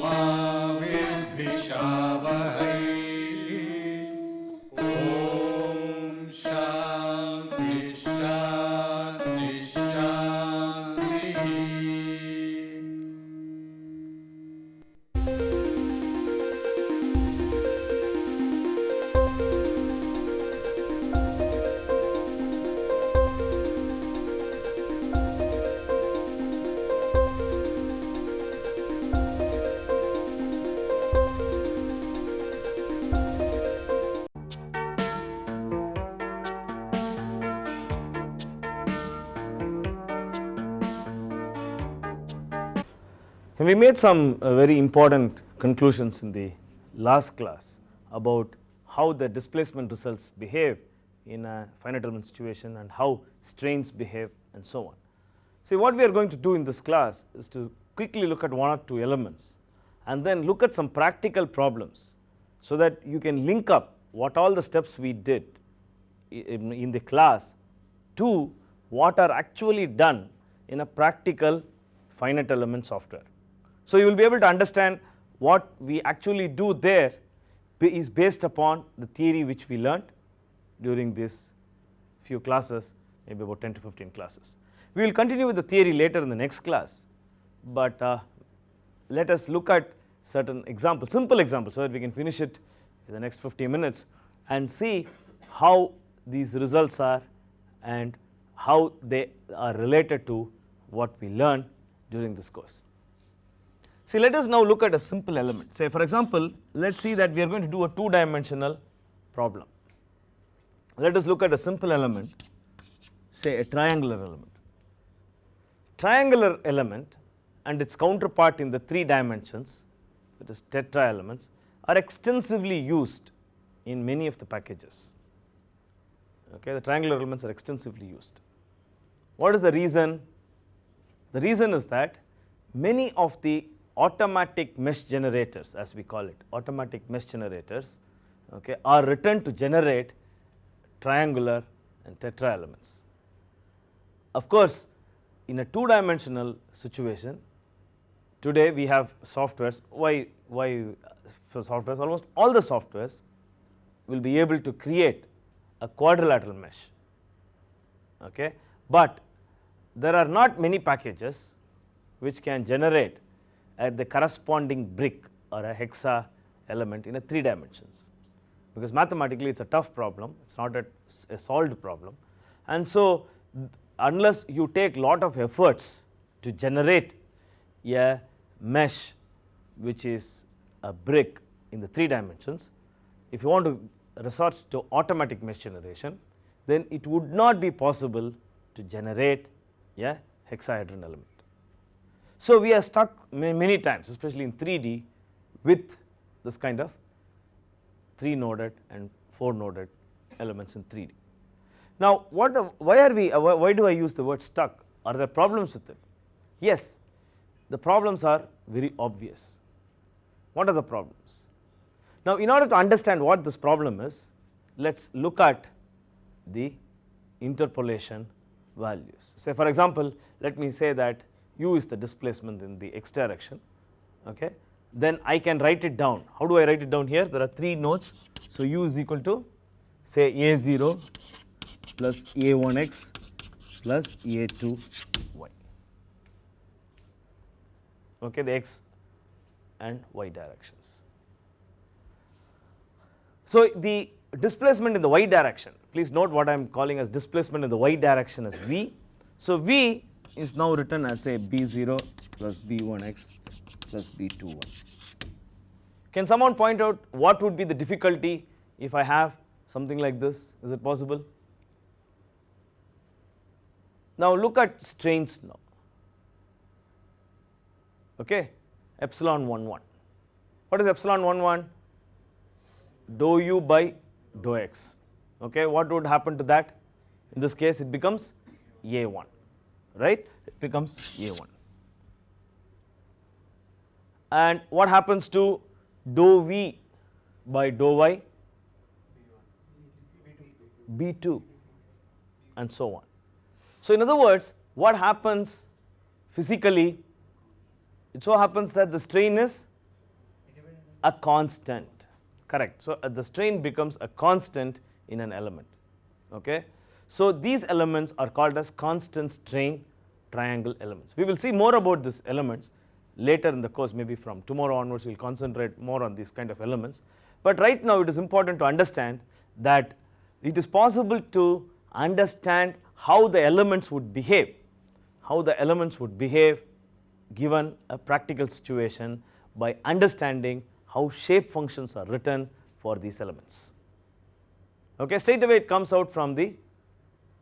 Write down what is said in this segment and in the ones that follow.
मा विद्विषावहै ॐ शान्ति शान्ति शान्तिः। We made some very important conclusions in the last class about how the displacement results behave in a finite element situation and how strains behave and so on. See, what we are going to do in this class is to quickly look at one or two elements and then look at some practical problems so that you can link up what all the steps we did in the class to what are actually done in a practical finite element software. So, you will be able to understand what we actually do there is based upon the theory which we learned during these few classes, maybe about 10 to 15 classes. We will continue with the theory later in the next class, but let us look at certain examples, simple examples, so that we can finish it in the next 50 minutes and see how these results are and how they are related to what we learned during this course. See, let us now look at a simple element. Say, for example, let us see that we are going to do a two-dimensional problem. Let us look at a simple element, say a triangular element. Triangular element and its counterpart in the 3 dimensions, that is tetra elements, are extensively used in many of the packages. Okay, the triangular elements are extensively used. What is the reason? The reason is that many of the automatic mesh generators, as we call it, automatic mesh generators, okay, are written to generate triangular and tetra elements. Of course, in a two-dimensional situation, today we have softwares. Why for softwares? Almost all the softwares will be able to create a quadrilateral mesh, okay, but there are not many packages which can generate the corresponding brick or a hexa element in a 3 dimensions, because mathematically it is a tough problem, it is not a solved problem, and so unless you take lot of efforts to generate a mesh which is a brick in the 3 dimensions, if you want to resort to automatic mesh generation, then it would not be possible to generate a hexahedron element. So, we are stuck many times, especially in 3D, with this kind of 3-noded and 4-noded elements in 3D. Now, why do I use the word stuck? Are there problems with it? Yes, the problems are very obvious. What are the problems? Now, in order to understand what this problem is, let us look at the interpolation values. Say, for example, let me say that u is the displacement in the x direction, okay. Then I can write it down. How do I write it down here? There are 3 nodes. So, u is equal to say a0 plus a1x plus a2y, okay, the x and y directions. So, the displacement in the y direction, please note what I am calling as displacement in the y direction as v. So, v is now written as say b0 plus b1x plus b2y. Can someone point out what would be the difficulty if I have something like this? Is it possible? Now, look at strains now, okay, epsilon 11. What is epsilon 11? Dou u by dou x, okay. What would happen to that? In this case it becomes a1, right, it becomes a1. And what happens to dou v by dou y? b2 and so on. So, in other words, what happens physically? It so happens that the strain is a constant, correct. So, the strain becomes a constant in an element. Okay. So, these elements are called as constant strain triangle elements. We will see more about these elements later in the course, maybe from tomorrow onwards we will concentrate more on these kind of elements. But right now it is important to understand that it is possible to understand how the elements would behave, given a practical situation by understanding how shape functions are written for these elements. Okay, straight away it comes out from the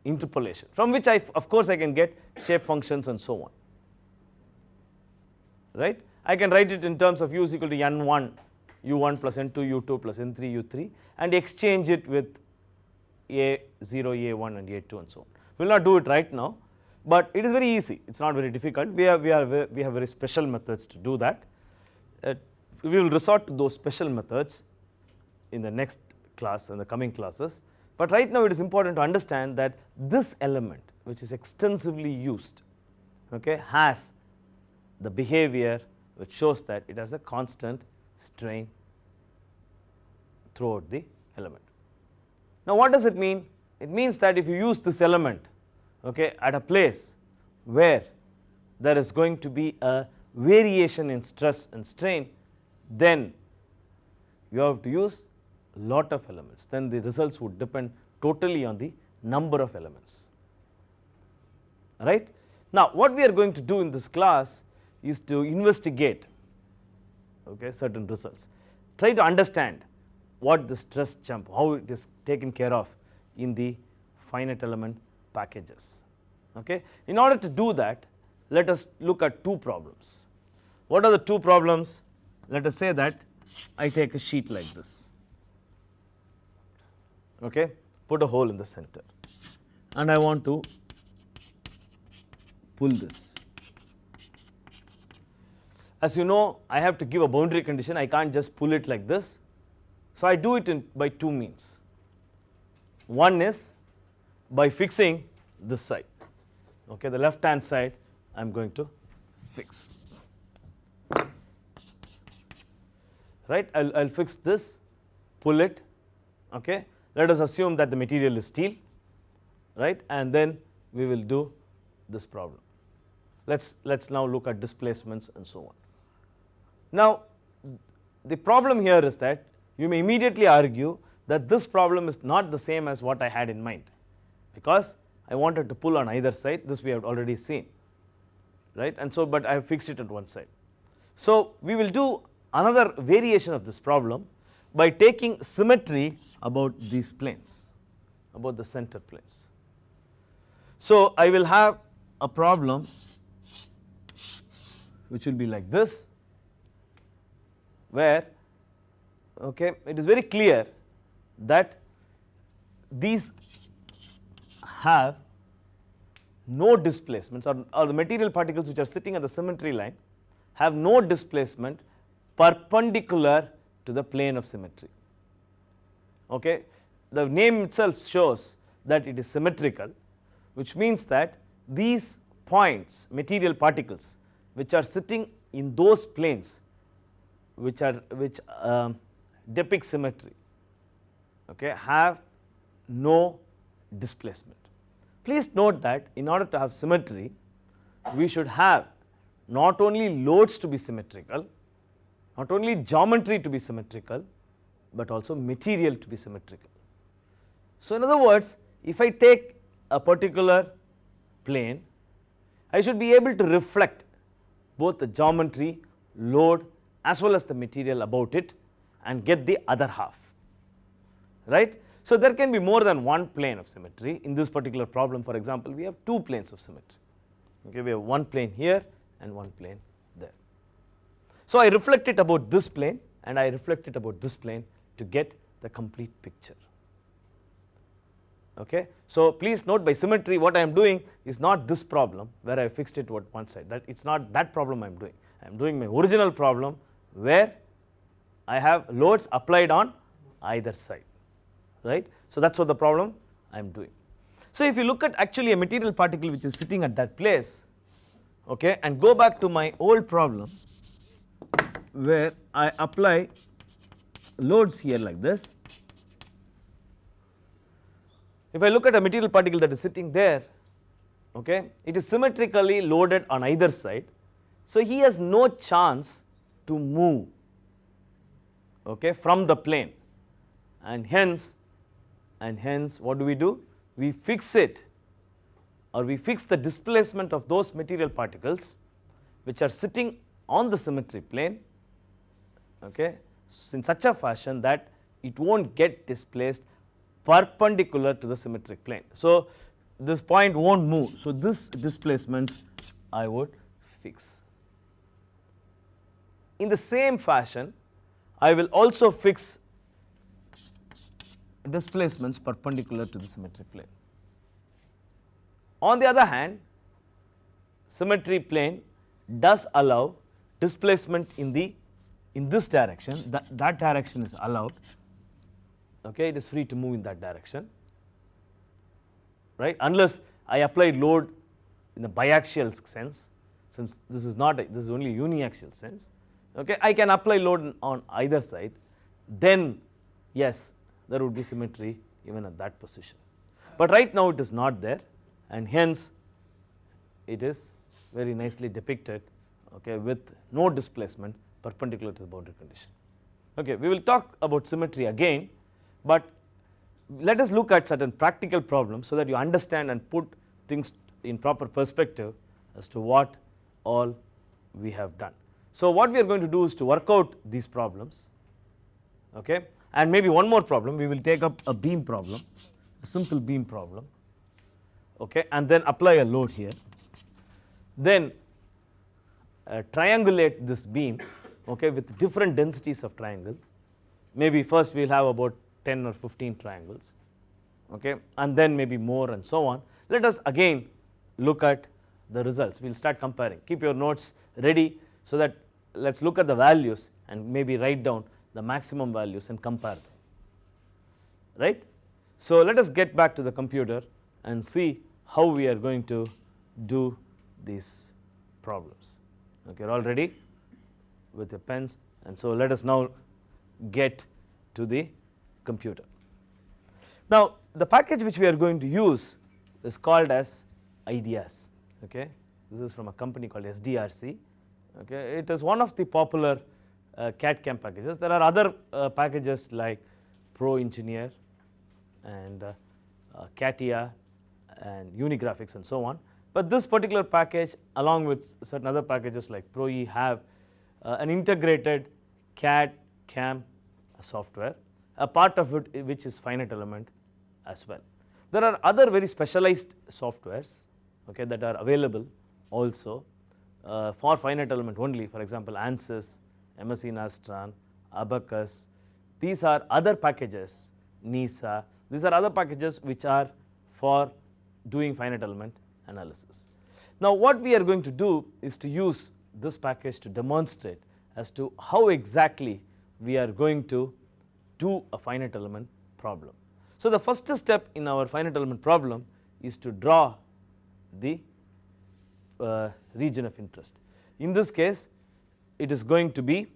interpolation, from which of course I can get shape functions and so on, right. I can write it in terms of u is equal to n1 u1 plus n2 u2 plus n3 u3 and exchange it with a0 a1 and a2 and so on. We will not do it right now, but it is very easy, it is not very difficult. We have very special methods to do that. We will resort to those special methods in the next class and the coming classes, but right now it is important to understand that this element, which is extensively used, okay, has the behavior which shows that it has a constant strain throughout the element. Now what does it mean? It means that if you use this element, okay, at a place where there is going to be a variation in stress and strain, then you have to use lot of elements, then the results would depend totally on the number of elements, right. Now what we are going to do in this class is to investigate, okay, certain results, try to understand what the stress jump, how it is taken care of in the finite element packages. Okay. In order to do that, let us look at two problems. What are the two problems? Let us say that I take a sheet like this, okay, put a hole in the center and I want to pull this. As you know, I have to give a boundary condition, I can't just pull it like this. So I do it by two means. One is by fixing this side, okay, the left hand side I am going to fix, right. I will fix this, pull it, okay. Let us assume that the material is steel, right, and then we will do this problem. Let's now look at displacements and so on. Now the problem here is that you may immediately argue that this problem is not the same as what I had in mind, because I wanted to pull on either side, this we have already seen, right, and so but I have fixed it at one side. So we will do another variation of this problem by taking symmetry about these planes, about the center planes. So I will have a problem which will be like this, where, okay, it is very clear that these have no displacements, or the material particles which are sitting at the symmetry line have no displacement perpendicular to the plane of symmetry. Okay. The name itself shows that it is symmetrical, which means that these points, material particles which are sitting in those planes which depict symmetry, okay, have no displacement. Please note that in order to have symmetry, we should have not only loads to be symmetrical, not only geometry to be symmetrical, but also material to be symmetrical. So in other words, if I take a particular plane, I should be able to reflect both the geometry, load as well as the material about it and get the other half, right. So there can be more than one plane of symmetry. In this particular problem, for example, we have two planes of symmetry, okay, we have one plane here and one plane there. So I reflect it about this plane and I reflect it about this plane to get the complete picture. Okay. So please note, by symmetry what I am doing is not this problem where I fixed it to one side, that it is not that problem I am doing. I am doing my original problem where I have loads applied on either side, right. So that is what the problem I am doing. So if you look at actually a material particle which is sitting at that place, okay, and go back to my old problem where I apply loads here like this. If I look at a material particle that is sitting there, okay, it is symmetrically loaded on either side, so he has no chance to move, okay, from the plane, and hence what do? We fix it, or we fix the displacement of those material particles which are sitting on the symmetry plane, okay, in such a fashion that it will not get displaced perpendicular to the symmetric plane. So, this point will not move. So, this displacements I would fix. In the same fashion, I will also fix displacements perpendicular to the symmetric plane. On the other hand, symmetry plane does allow displacement in this direction, that direction is allowed, okay, it is free to move in that direction, right, unless I apply load in the biaxial sense, since this is not this is only uniaxial sense, okay, I can apply load on either side, then yes, there would be symmetry even at that position. But right now it is not there, and hence it is very nicely depicted, okay, with no displacement perpendicular to the boundary condition. Okay, we will talk about symmetry again, but let us look at certain practical problems so that you understand and put things in proper perspective as to what all we have done. So, what we are going to do is to work out these problems, okay, and maybe one more problem. We will take up a beam problem, a simple beam problem, okay, and then apply a load here, then triangulate this beam, okay, with different densities of triangle. Maybe first we will have about 10 or 15 triangles, okay, and then maybe more and so on. Let us again look at the results. We will start comparing. Keep your notes ready so that let us look at the values and maybe write down the maximum values and compare them, right. So, let us get back to the computer and see how we are going to do these problems. Okay, you are all ready with your pens, and so let us now get to the computer. Now, the package which we are going to use is called as ideas, okay. This is from a company called SDRC, okay. It is one of the popular CAD/CAM packages. There are other packages like Pro Engineer and CATIA and Unigraphics and so on, but this particular package along with certain other packages like ProE have an integrated CAD/CAM software, a part of it which is finite element as well. There are other very specialized softwares, okay, that are available also for finite element only, for example ANSYS, MSc Nastran, Abacus. These are other packages, NISA, these are other packages which are for doing finite element analysis. Now, what we are going to do is to use this package to demonstrate as to how exactly we are going to do a finite element problem. So, the first step in our finite element problem is to draw the region of interest. In this case, it is going to be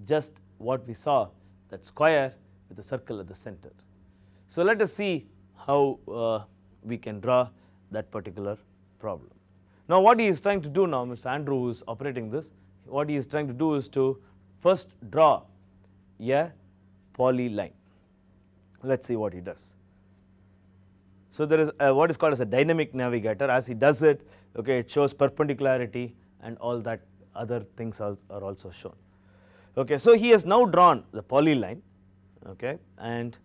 just what we saw, that square with a circle at the center. So, let us see how we can draw that particular problem. Now, what he is trying to do now, Mr. Andrew, who is operating this, what he is trying to do is to first draw a polyline. Let us see what he does. So, there is what is called as a dynamic navigator. As he does it, okay, it shows perpendicularity and all that other things are also shown. Okay, so, he has now drawn the polyline, okay, and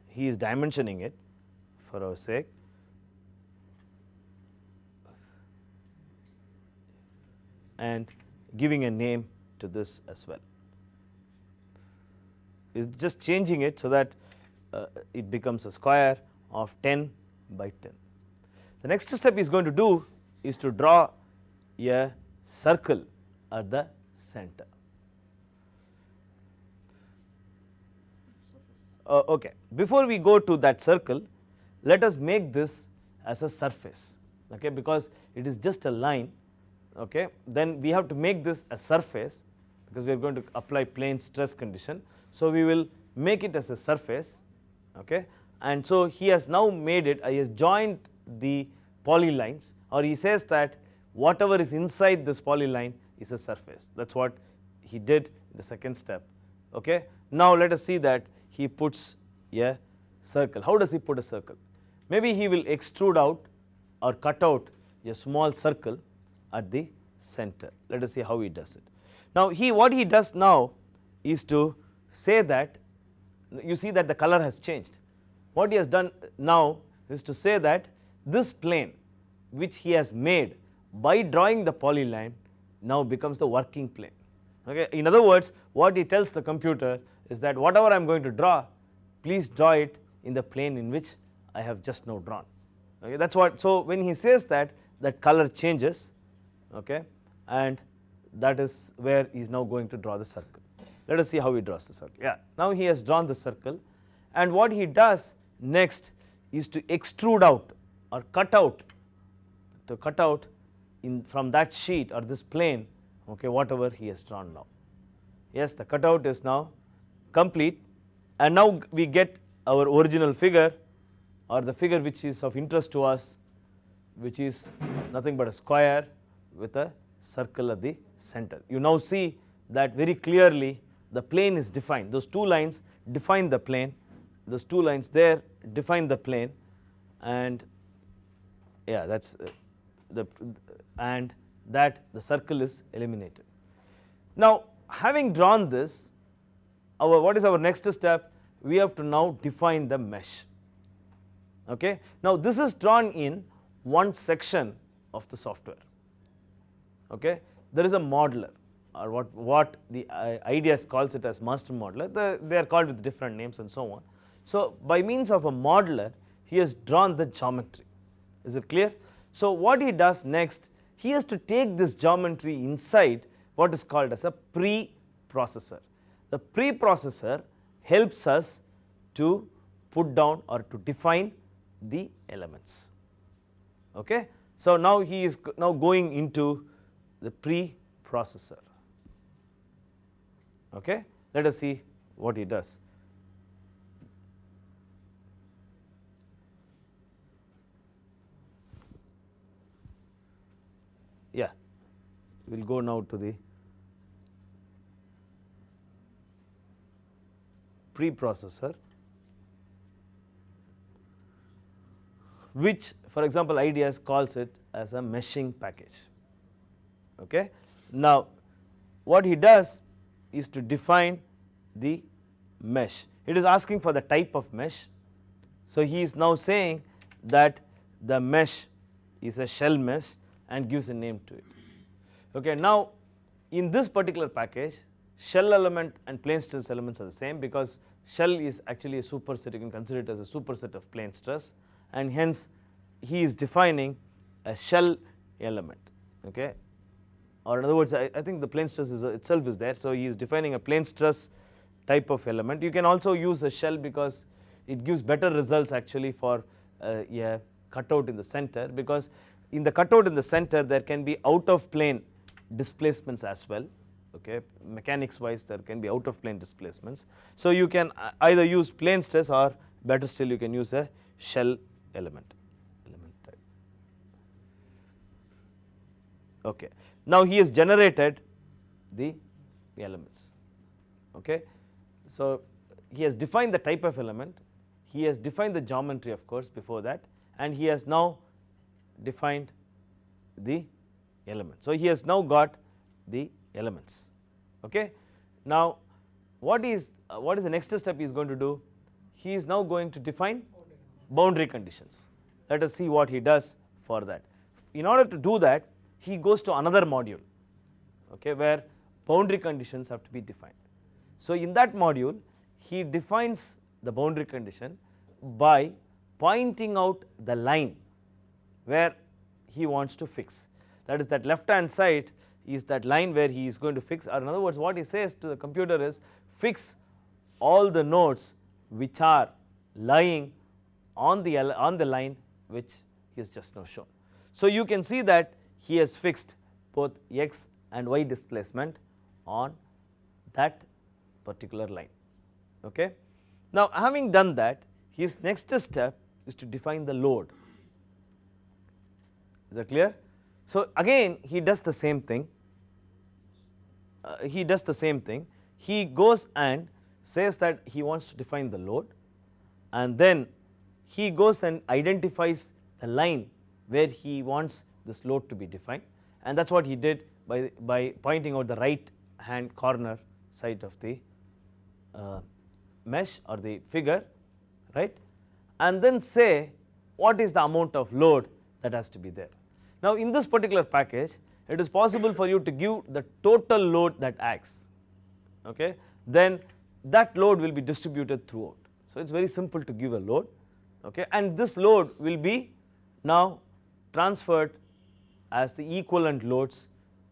he is dimensioning it for our sake. And giving a name to this as well. Is just changing it so that it becomes a square of 10 by 10. The next step he is going to do is to draw a circle at the center. Okay, before we go to that circle, let us make this as a surface, okay, because it is just a line, okay, then we have to make this a surface because we are going to apply plane stress condition. So we will make it as a surface, okay, and so he has now made it, he has joined the polylines, or he says that whatever is inside this polyline is a surface. That is what he did in the second step. Okay. Now let us see that he puts a circle. How does he put a circle? Maybe he will extrude out or cut out a small circle at the center. Let us see how he does it. Now what he does now is to say that, you see that the color has changed. What he has done now is to say that this plane which he has made by drawing the polyline now becomes the working plane. Okay. In other words, what he tells the computer is that whatever I am going to draw, please draw it in the plane in which I have just now drawn. Okay. That is what, so when he says that, that color changes, okay, and that is where he is now going to draw the circle. Let us see how he draws the circle. Yeah, now he has drawn the circle, and what he does next is to extrude out or cut out, in from that sheet or this plane, okay, whatever he has drawn now. Yes, the cutout is now complete, and now we get our original figure, or the figure which is of interest to us, which is nothing but a square with a circle at the center. You now see that very clearly the plane is defined. Those two lines define the plane, those two lines there define the plane, and yeah, that's and that the circle is eliminated. Now having drawn this, what is our next step? We have to now define the mesh. Okay. Now this is drawn in one section of the software. Okay. There is a modeler, or what the IDEAS calls it as master modeler. They are called with different names and so on. So by means of a modeler, he has drawn the geometry. Is it clear? So what he does next, he has to take this geometry inside what is called as a preprocessor. The preprocessor helps us to put down or to define the elements. Okay. So now he is now going into the preprocessor. Okay. Let us see what he does. Yeah, we will go now to the preprocessor, which for example IDEAS calls it as a meshing package. Okay. Now what he does is to define the mesh. It is asking for the type of mesh. So he is now saying that the mesh is a shell mesh and gives a name to it. Okay. Now in this particular package, shell element and plane stress elements are the same, because shell is actually a superset, you can consider it as a superset of plane stress, and hence he is defining a shell element. Okay. Or in other words, I think the plane stress itself is there, so he is defining a plane stress type of element. You can also use a shell because it gives better results actually for a cutout in the center, because in the cutout in the center there can be out of plane displacements as well. Okay. Mechanics wise there can be out of plane displacements. So you can either use plane stress, or better still you can use a shell element type. Okay. Now he has generated the elements. Okay. So he has defined the type of element, he has defined the geometry of course before that, and he has now defined the element. So he has now got the elements. Okay. Now what is the next step he is going to do? He is now going to define boundary conditions. Let us see what he does for that. In order to do that, he goes to another module, okay, where boundary conditions have to be defined. So in that module he defines the boundary condition by pointing out the line where he wants to fix. That is, that left hand side is that line where he is going to fix, or in other words what he says to the computer is, fix all the nodes which are lying on the line which he has just now shown. So you can see that he has fixed both x and y displacement on that particular line. Okay. Now, having done that, his next step is to define the load. Is that clear? So, again he does the same thing, he goes and says that he wants to define the load, and then he goes and identifies the line where he wants this load to be defined, and that is what he did by pointing out the right hand corner side of the mesh or the figure, right, and then say what is the amount of load that has to be there. Now, in this particular package, it is possible for you to give the total load that acts, okay, then that load will be distributed throughout. So, it is very simple to give a load, okay, and this load will be now transferred as the equivalent loads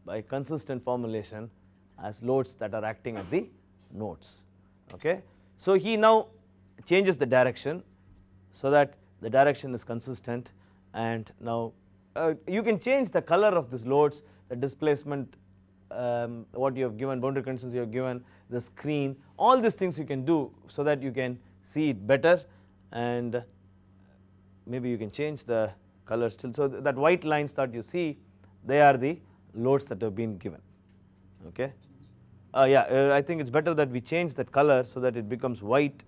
by consistent formulation as loads that are acting at the nodes. Okay. So, he now changes the direction so that the direction is consistent, and now you can change the color of these loads, the displacement, what you have given, boundary conditions you have given, the screen, all these things you can do so that you can see it better, and maybe you can change the color still. So, that white lines that you see, they are the loads that have been given. Okay. Yeah, I think it is better that we change that color so that it becomes white.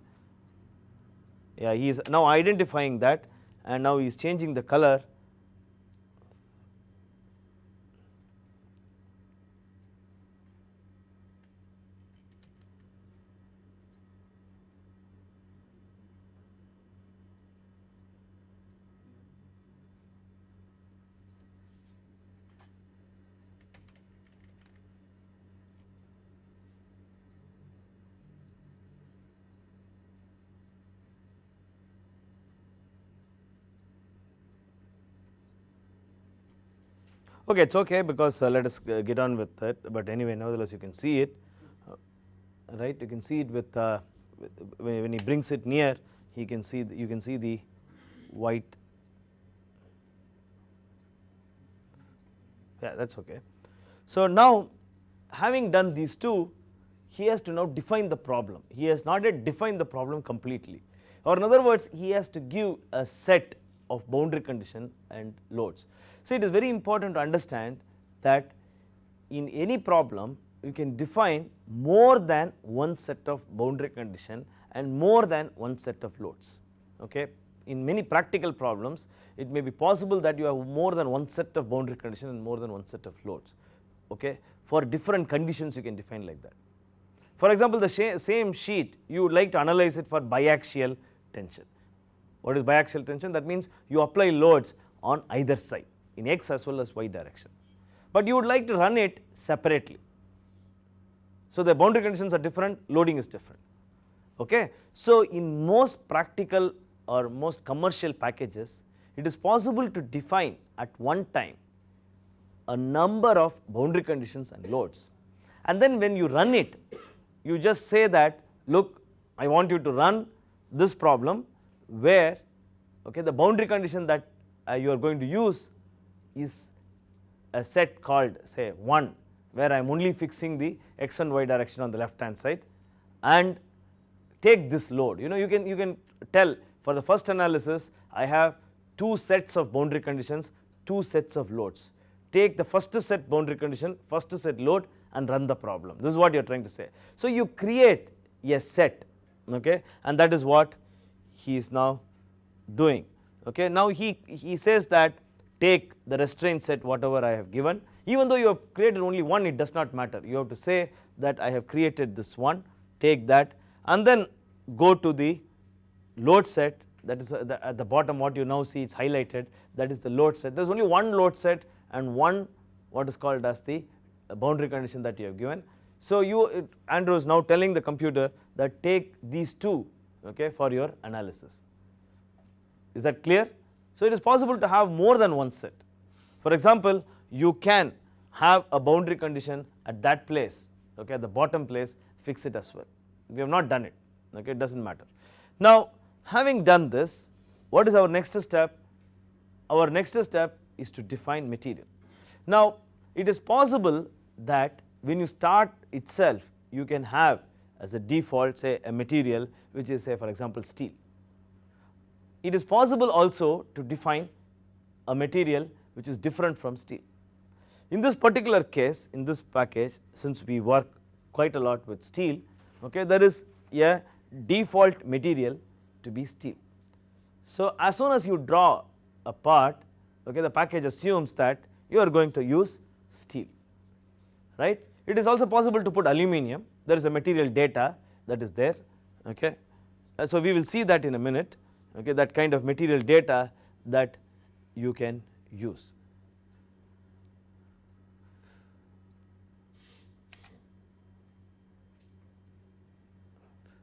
Yeah, he is now identifying that, and now he is changing the color. Okay, it is okay, because let us get on with it, but anyway, nevertheless you can see it, right, you can see it with when he brings it near, you can see the white. Yeah, that is okay. So, now having done these two, he has to now define the problem. He has not yet defined the problem completely, or in other words, he has to give a set of boundary condition and loads. So, it is very important to understand that in any problem you can define more than one set of boundary condition and more than one set of loads. Okay. In many practical problems, it may be possible that you have more than one set of boundary condition and more than one set of loads. Okay. For different conditions you can define like that. For example, the same sheet you would like to analyze it for biaxial tension. What is biaxial tension? That means you apply loads on either side, in x as well as y direction, but you would like to run it separately. So, the boundary conditions are different, loading is different. Okay. So, in most practical or most commercial packages, it is possible to define at one time a number of boundary conditions and loads, and then when you run it, you just say that, look, I want you to run this problem where, okay, the boundary condition that you are going to use is a set called, say, 1, where I am only fixing the x and y direction on the left hand side, and take this load. You know, you can tell for the first analysis I have 2 sets of boundary conditions, 2 sets of loads. Take the first set boundary condition, first set load, and run the problem. This is what you are trying to say. So, you create a set, okay, and that is what he is now doing. Okay. Now, he says that take the restraint set whatever I have given, even though you have created only one, it does not matter, you have to say that I have created this one, take that, and then go to the load set, that is at the bottom what you now see, it is highlighted, that is the load set. There is only one load set and one what is called as the boundary condition that you have given. So, Andrew is now telling the computer that take these two, okay, for your analysis. Is that clear? So, it is possible to have more than one set. For example, you can have a boundary condition at that place, okay, at the bottom place, fix it as well. We have not done it, okay, it does not matter. Now, having done this, what is our next step? Our next step is to define material. Now, it is possible that when you start itself you can have as a default say a material which is say for example steel. It is possible also to define a material which is different from steel. In this particular case, in this package, since we work quite a lot with steel, okay, there is a default material to be steel. So as soon as you draw a part, okay, the package assumes that you are going to use steel, right. It is also possible to put aluminum, there is a material data that is there, okay. So we will see that in a minute, okay, that kind of material data that you can use.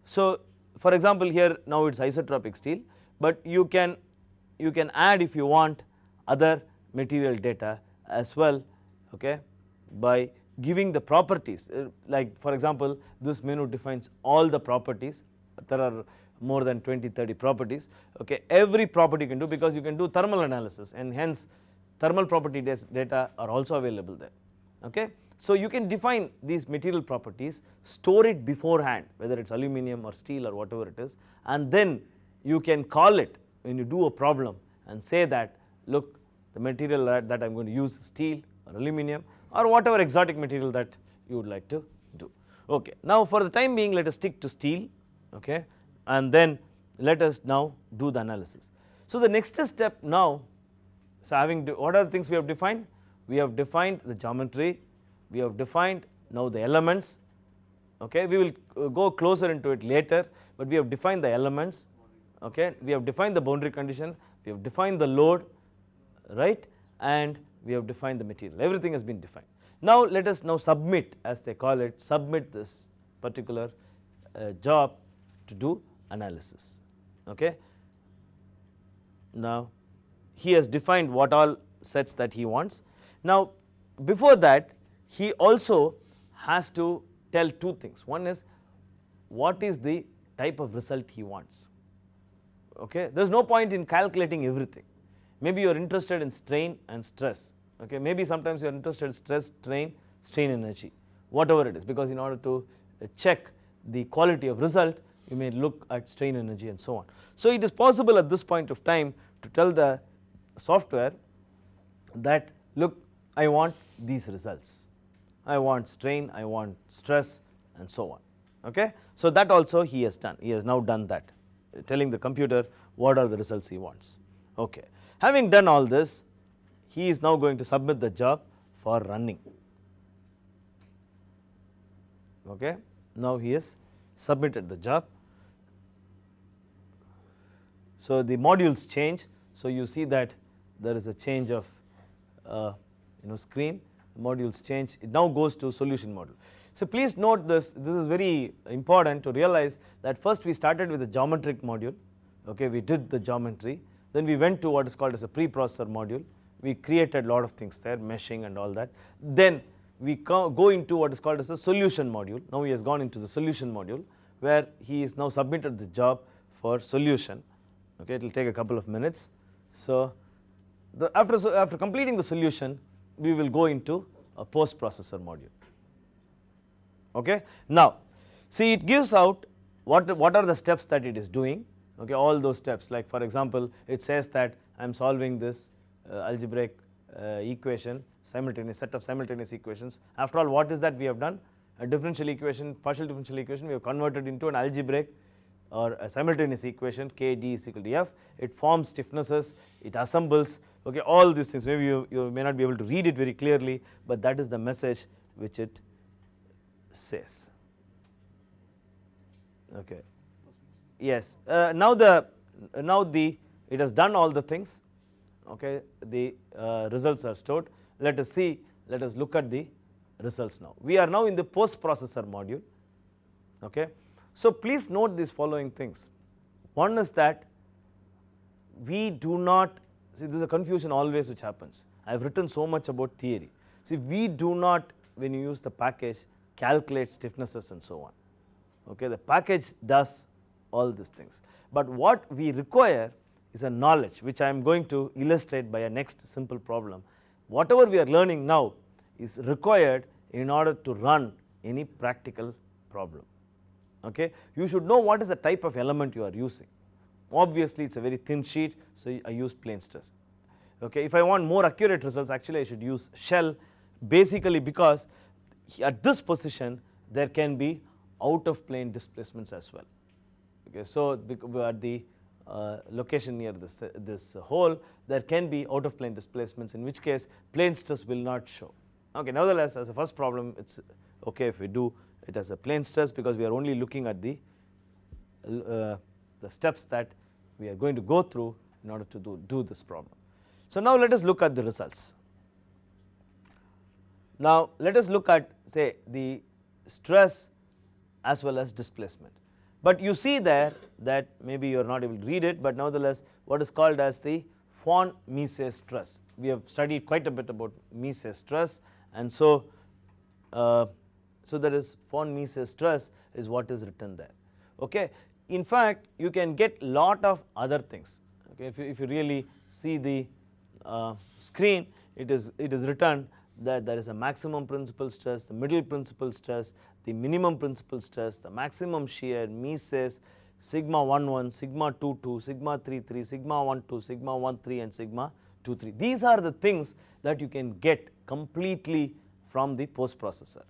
So for example here now it is isotropic steel, but you can add if you want other material data as well, okay, by giving the properties like for example this menu defines all the properties, there are more than 20-30 properties, okay, every property you can do because you can do thermal analysis and hence thermal property data are also available there, okay. So you can define these material properties, store it beforehand whether it is aluminum or steel or whatever it is, and then you can call it when you do a problem and say that look the material that I am going to use steel or aluminum or whatever exotic material that you would like to do, okay. Now for the time being let us stick to steel, okay, and then let us now do the analysis. So the next step now, so having what are the things we have defined? We have defined the geometry, we have defined now the elements, okay, we will go closer into it later, but we have defined the elements, okay, we have defined the boundary condition, we have defined the load, right, and we have defined the material, everything has been defined. Now let us now submit, as they call it, submit this particular job to do analysis, okay. Now he has defined what all sets that he wants. Now before that he also has to tell two things. One is what is the type of result he wants, okay. There is no point in calculating everything, maybe you are interested in strain and stress, okay, maybe sometimes you are interested in stress, strain energy, whatever it is, because in order to check the quality of result you may look at strain energy and so on. So it is possible at this point of time to tell the software that look I want these results, I want strain, I want stress and so on, okay. So that also he has done, he has now done that, telling the computer what are the results he wants, okay. Having done all this, he is now going to submit the job for running, okay. Now he has submitted the job. So the modules change, so you see that there is a change of screen, modules change, it now goes to solution module. So please note this is very important to realize that first we started with the geometric module, okay, we did the geometry, then we went to what is called as a preprocessor module, we created a lot of things there, meshing and all that, then we go into what is called as the solution module. Now he has gone into the solution module where he is now submitted the job for solution, okay, it will take a couple of minutes. So after completing the solution we will go into a post processor module, okay. Now see it gives out what are the steps that it is doing, okay, all those steps, like for example it says that I am solving this algebraic equation, simultaneous set of simultaneous equations. After all, what is that we have done? A differential equation, partial differential equation we have converted into an algebraic or a simultaneous equation, k d is equal to f, it forms stiffnesses, it assembles, okay, all these things. Maybe you may not be able to read it very clearly, but that is the message which it says, okay. Yes, now it has done all the things, okay, the results are stored. Let us see, let us look at the results now. We are now in the post processor module, okay. So please note these following things. One is that we do not, see there is a confusion always which happens. I have written so much about theory. See we do not, when you use the package, calculate stiffnesses and so on, okay. The package does all these things, but what we require is a knowledge which I am going to illustrate by a next simple problem. Whatever we are learning now is required in order to run any practical problem. Okay. You should know what is the type of element you are using. Obviously, it is a very thin sheet, so I use plane stress. Okay. If I want more accurate results, actually I should use shell, basically because at this position there can be out of plane displacements as well. Okay. So, at the location near this hole, there can be out of plane displacements, in which case plane stress will not show. Okay. Nevertheless, as a first problem, it is okay if we do it as a plane stress, because we are only looking at the steps that we are going to go through in order to do this problem. So, now let us look at the results. Now, let us look at, say, the stress as well as displacement. But you see there that maybe you are not able to read it, but nevertheless what is called as the von Mises stress. We have studied quite a bit about Mises stress, and so there is von Mises stress is what is written there. Okay. In fact, you can get lot of other things. Okay. If you really see the screen, it is written that there is a maximum principal stress, the middle principal stress, the minimum principal stress, the maximum shear, Mises, sigma 11, sigma 22, sigma 33, sigma 12, sigma 13 and sigma 23. These are the things that you can get completely from the post processor.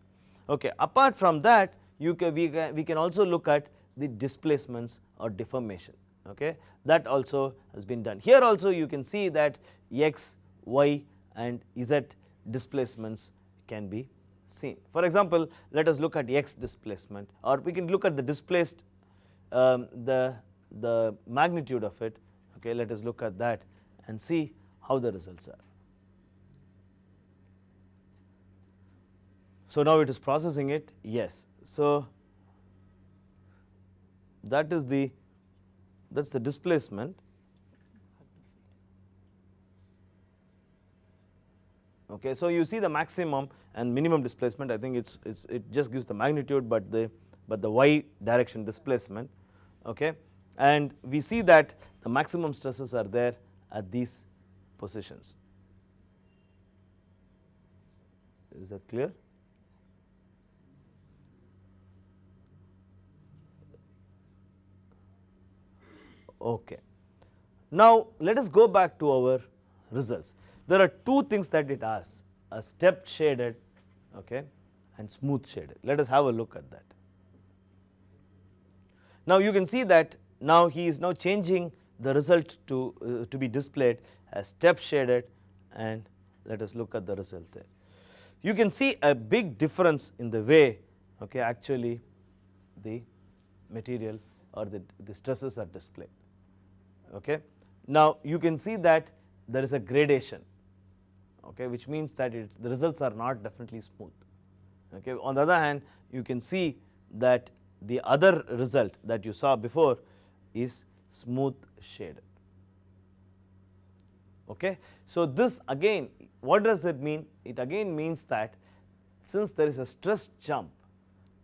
Okay. Apart from that, we can also look at the displacements or deformation. Okay. That also has been done. Here also you can see that x, y and z displacements can be seen. For example, let us look at x displacement, or we can look at the displaced the magnitude of it. Okay. Let us look at that and see how the results are. So, now it is processing it, yes. So, that is the displacement. Okay. So, you see the maximum and minimum displacement. I think it just gives the magnitude, but the y direction displacement. Okay. And we see that the maximum stresses are there at these positions. Is that clear? Okay. Now, let us go back to our results. There are two things that it asks, a step shaded, okay, and smooth shaded. Let us have a look at that. Now, you can see that now he is now changing the result to be displayed as step shaded, and let us look at the result there. You can see a big difference in the way, okay, actually the material or the stresses are displayed. Okay. Now, you can see that there is a gradation, okay, which means that the results are not definitely smooth. Okay. On the other hand, you can see that the other result that you saw before is smooth shaded. Okay. So, this again, what does it mean? It again means that since there is a stress jump,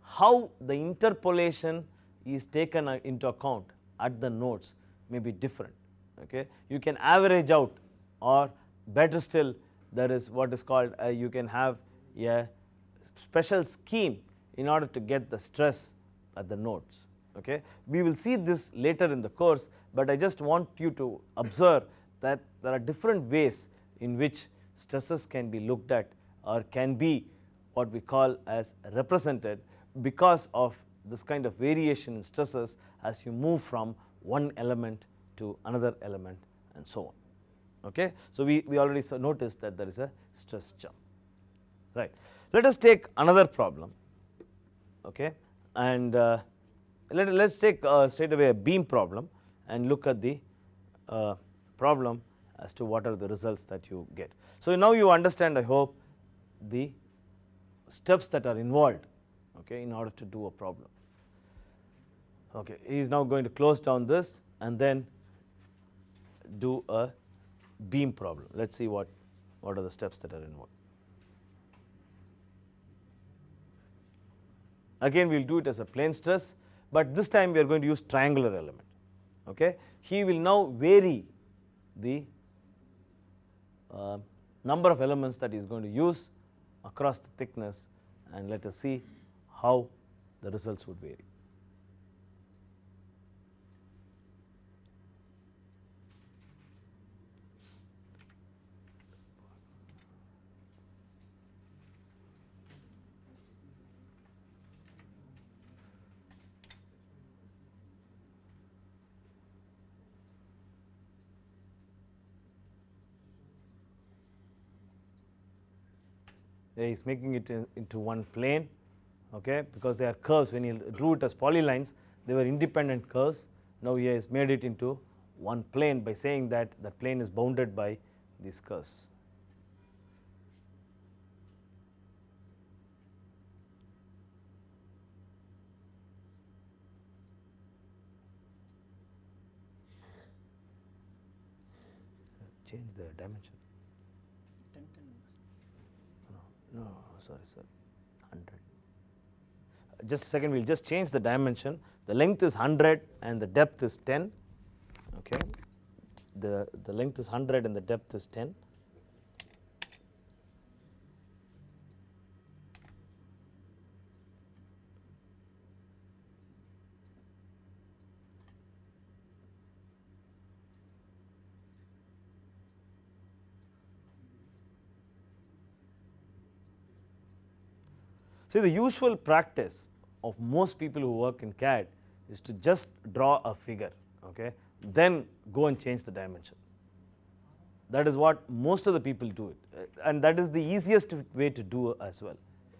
how the interpolation is taken into account at the nodes may be different. Okay. You can average out, or better still, there is what is called you can have a special scheme in order to get the stress at the nodes. Okay. We will see this later in the course, but I just want you to observe that there are different ways in which stresses can be looked at or can be what we call as represented because of this kind of variation in stresses as you move from one element to another element and so on. Okay. So, we already noticed that there is a stress jump, right. Let us take another problem, okay, and let us take straight away a beam problem and look at the problem as to what are the results that you get. So, now you understand, I hope, the steps that are involved, okay, in order to do a problem. Okay. He is now going to close down this and then do a beam problem. Let us see what are the steps that are involved. Again, we will do it as a plane stress, but this time we are going to use triangular element. Okay. He will now vary the number of elements that he is going to use across the thickness, and let us see how the results would vary. He is making it into one plane, okay, because they are curves. When he drew it as polylines, they were independent curves. Now he has made it into one plane by saying that the plane is bounded by these curves. Change the dimension. No, sorry, 100. Just a second, we'll just change the dimension. The length is 100 and the depth is 10. Okay, the length is 100 and the depth is 10. See, the usual practice of most people who work in CAD is to just draw a figure, okay, then go and change the dimension. That is what most of the people do it, and that is the easiest way to do as well.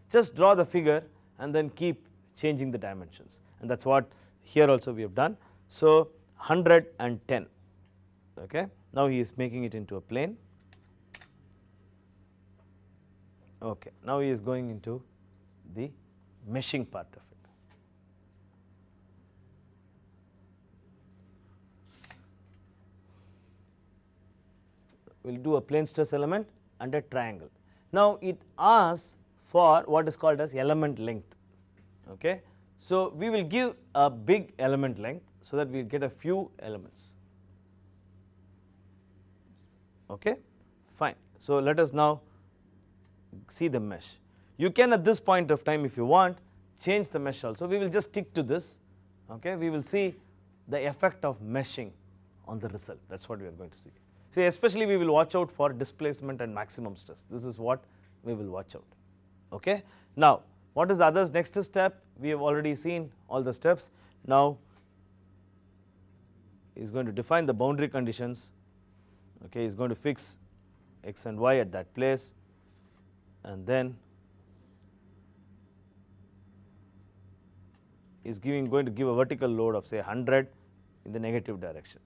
Just draw the figure and then keep changing the dimensions, and that's what here also we have done. So 110, okay. Now he is making it into a plane. Okay, now he is going into the meshing part of it. We will do a plane stress element and a triangle. Now it asks for what is called as element length. Okay, so we will give a big element length so that we will get a few elements. Okay, fine. So let us now see the mesh. You can at this point of time, if you want, change the mesh also. We will just stick to this. Okay, we will see the effect of meshing on the result. That's what we are going to see. See, especially we will watch out for displacement and maximum stress. This is what we will watch out. Okay. Now, what is the other next step? We have already seen all the steps. Now, he is going to define the boundary conditions. Okay, he is going to fix x and y at that place, and then is going to give a vertical load of say 100 in the negative direction.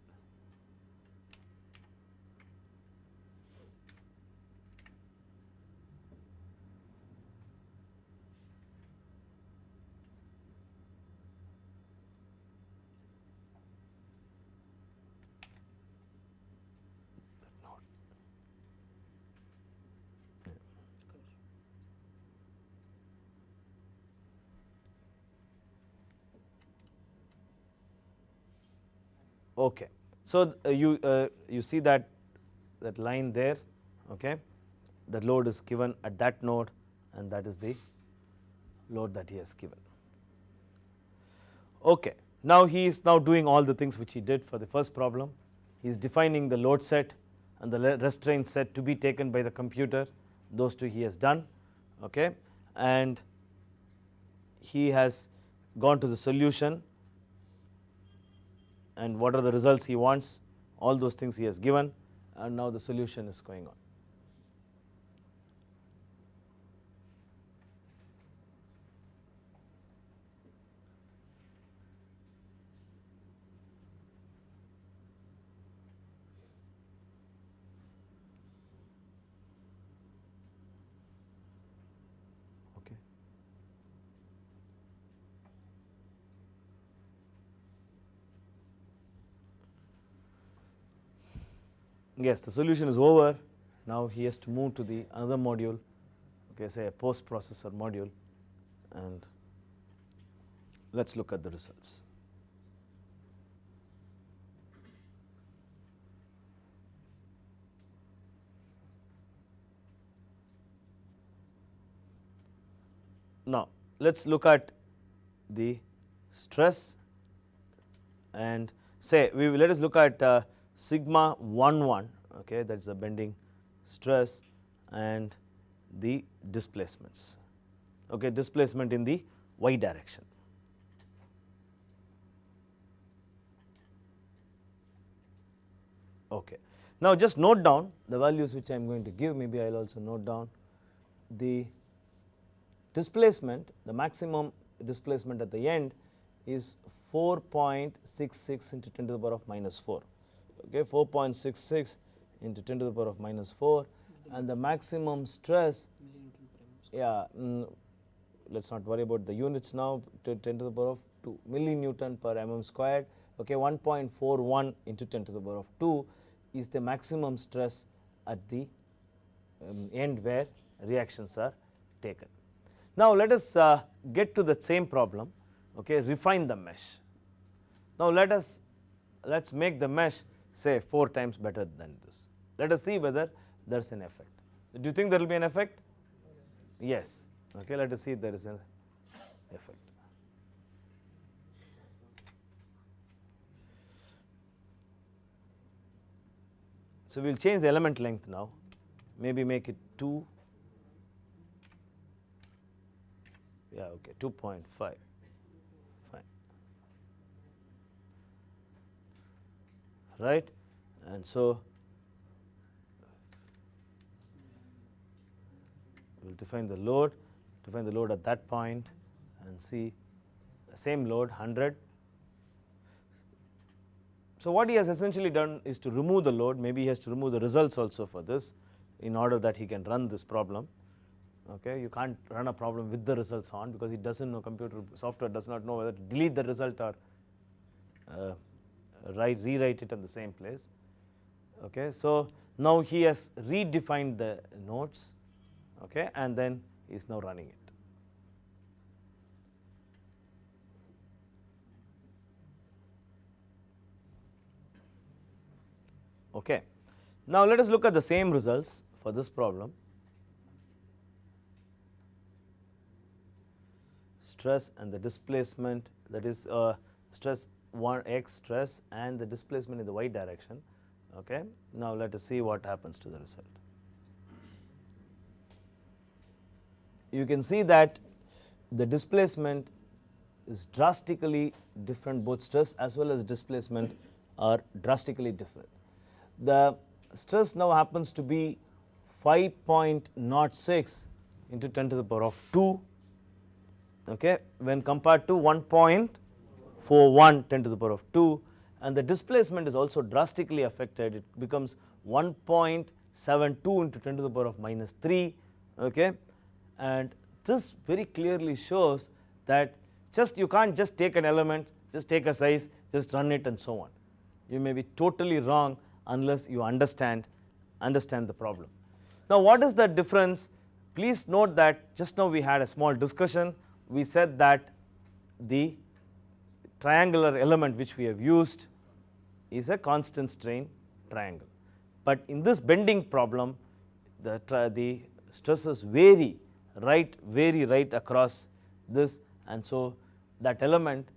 Okay, so you see that line there. Okay, the load is given at that node, and that is the load that he has given. Okay, now he is now doing all the things which he did for the first problem. He is defining the load set and the restraint set to be taken by the computer. Those two he has done. Okay, and he has gone to the solution, and what are the results he wants, all those things he has given, and now the solution is going on. Okay. Yes, the solution is over. Now he has to move to the another module, okay, say a post-processor module, and let's look at the results. Now let us look at the stress and say let us look at sigma 11, okay, that is the bending stress, and the displacements, okay, displacement in the y direction. Okay. Now just note down the values which I am going to give. Maybe I will also note down the displacement, the maximum displacement at the end is 4.66 into 10 to the power of minus 4, okay, 4.66 into 10 to the power of minus 4, and the maximum stress, yeah, let us not worry about the units now, 10 to the power of 2 millinewton per mm squared, okay, 1.41 into 10 to the power of 2 is the maximum stress at the end where reactions are taken. Now let us get to the same problem, okay, refine the mesh. Now let's make the mesh say 4 times better than this. Let us see whether there is an effect. Do you think there will be an effect? Yes. Okay, let us see if there is an effect. So we will change the element length now, maybe make it 2, yeah, okay, 2.5, fine. Right, and so we will define the load at that point and see the same load 100. So what he has essentially done is to remove the load. Maybe he has to remove the results also for this in order that he can run this problem. Okay, you can't run a problem with the results on because it doesn't know, computer software does not know whether to delete the result or rewrite it in the same place. Okay, so now he has redefined the nodes, okay, and then he is now running it. Okay. Now let us look at the same results for this problem. Stress and the displacement, that is stress 1x stress and the displacement in the y direction. Okay. Now let us see what happens to the result. You can see that the displacement is drastically different, both stress as well as displacement are drastically different. The stress now happens to be 5.06 into 10 to the power of 2, okay, when compared to 1.41 10 to the power of 2, and the displacement is also drastically affected. It becomes 1.72 into 10 to the power of minus 3, okay, and this very clearly shows that you can't just take an element, just take a size, just run it and so on. You may be totally wrong unless you understand the problem. Now what is the difference? Please note that just now we had a small discussion. We said that the triangular element which we have used is a constant strain triangle, but in this bending problem the stresses vary right across this, and so that element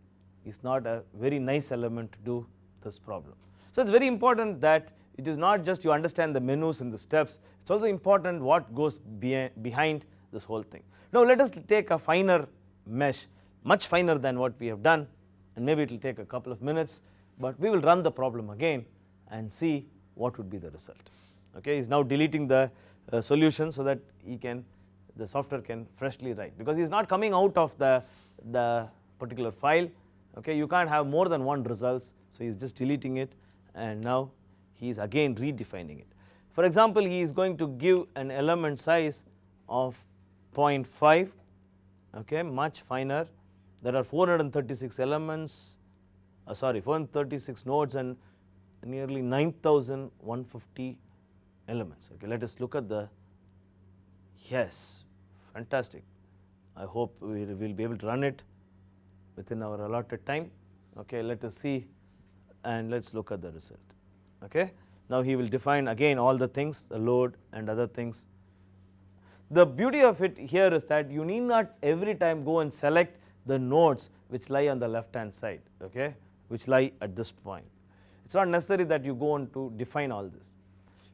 is not a very nice element to do this problem. So it is very important that it is not just you understand the menus and the steps, it is also important what goes behind this whole thing. Now let us take a finer mesh, much finer than what we have done, and maybe it will take a couple of minutes, but we will run the problem again and see what would be the result. Okay, he is now deleting the solution so that the software can freshly write, because he is not coming out of the particular file. Okay, you can't have more than one results, so he is just deleting it, and now he is again redefining it. For example, he is going to give an element size of 0.5, okay, much finer. There are 436 elements, 436 nodes and nearly 9,150 elements. Okay, let us look at the, yes, fantastic. I hope we will be able to run it within our allotted time. Okay, let us see and let us look at the result. Okay, now he will define again all the things, the load and other things. the beauty of it here is that you need not every time go and select the nodes which lie on the left hand side, okay, which lie at this point. It is not necessary that you go on to define all this.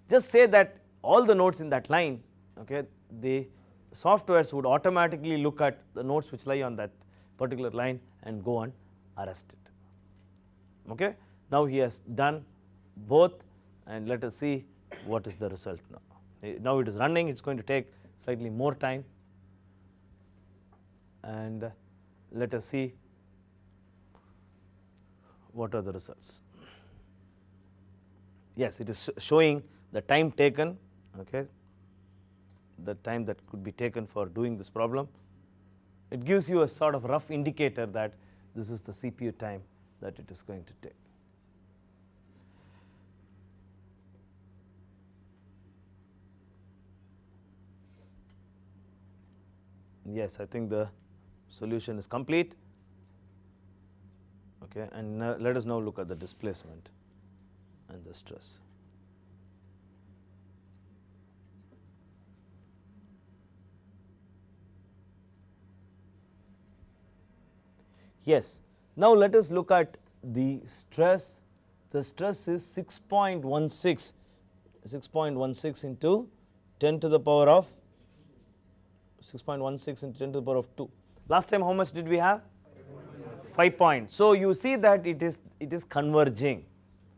Just say that all the nodes in that line, okay, the softwares would automatically look at the nodes which lie on that particular line and go and arrest it. Okay. Now he has done both, and let us see what is the result now. Now it is running, it is going to take slightly more time, and let us see what are the results. Yes, it is showing the time taken, okay, the time that could be taken for doing this problem. It gives you a sort of rough indicator that this is the CPU time that it is going to take. Yes, I think the solution is complete, okay, and now let us now look at the displacement and the stress. Yes, now let us look at the stress. The stress is 6.16 into 10 to the power of 6.16 into 10 to the power of 2. Last time how much did we have? 5 points. So you see that it is converging.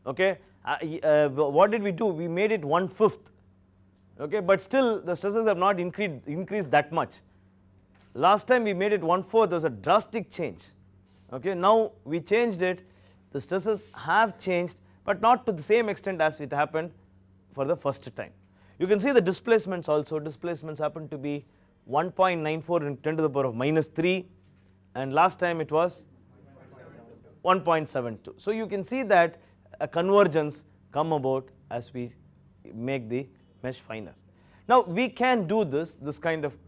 Okay. What did we do? We made it 1/5. Okay, but still the stresses have not increased that much. Last time we made it 1/4. There was a drastic change. Okay, now we changed it, the stresses have changed, but not to the same extent as it happened for the first time. You can see the displacements also. Displacements happen to be 1.94 into 10 to the power of -3, and last time it was 1.72. So you can see that a convergence come about as we make the mesh finer. Now we can do this kind of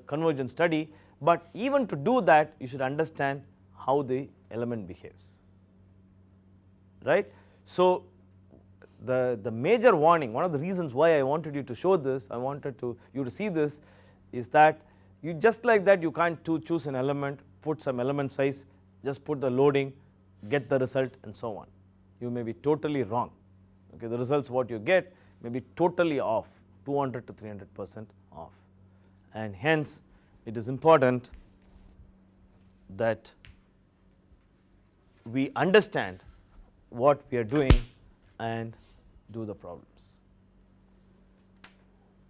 convergence study, but even to do that you should understand how the element behaves, right. So the major warning, one of the reasons why I wanted you to show this, I wanted you to see this, is that you just like that you can't choose an element, put some element size, just put the loading, get the result and so on. You may be totally wrong. Okay, the results what you get may be totally off, 200 to 300% off, and hence it is important that we understand what we are doing and do the problems.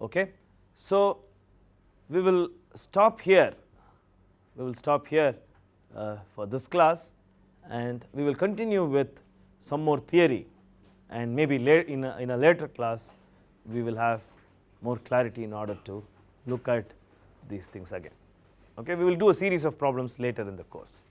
Okay, so we will stop here. We will stop here for this class, and we will continue with some more theory, and maybe in a later class we will have more clarity in order to look at these things again. Okay, we will do a series of problems later in the course.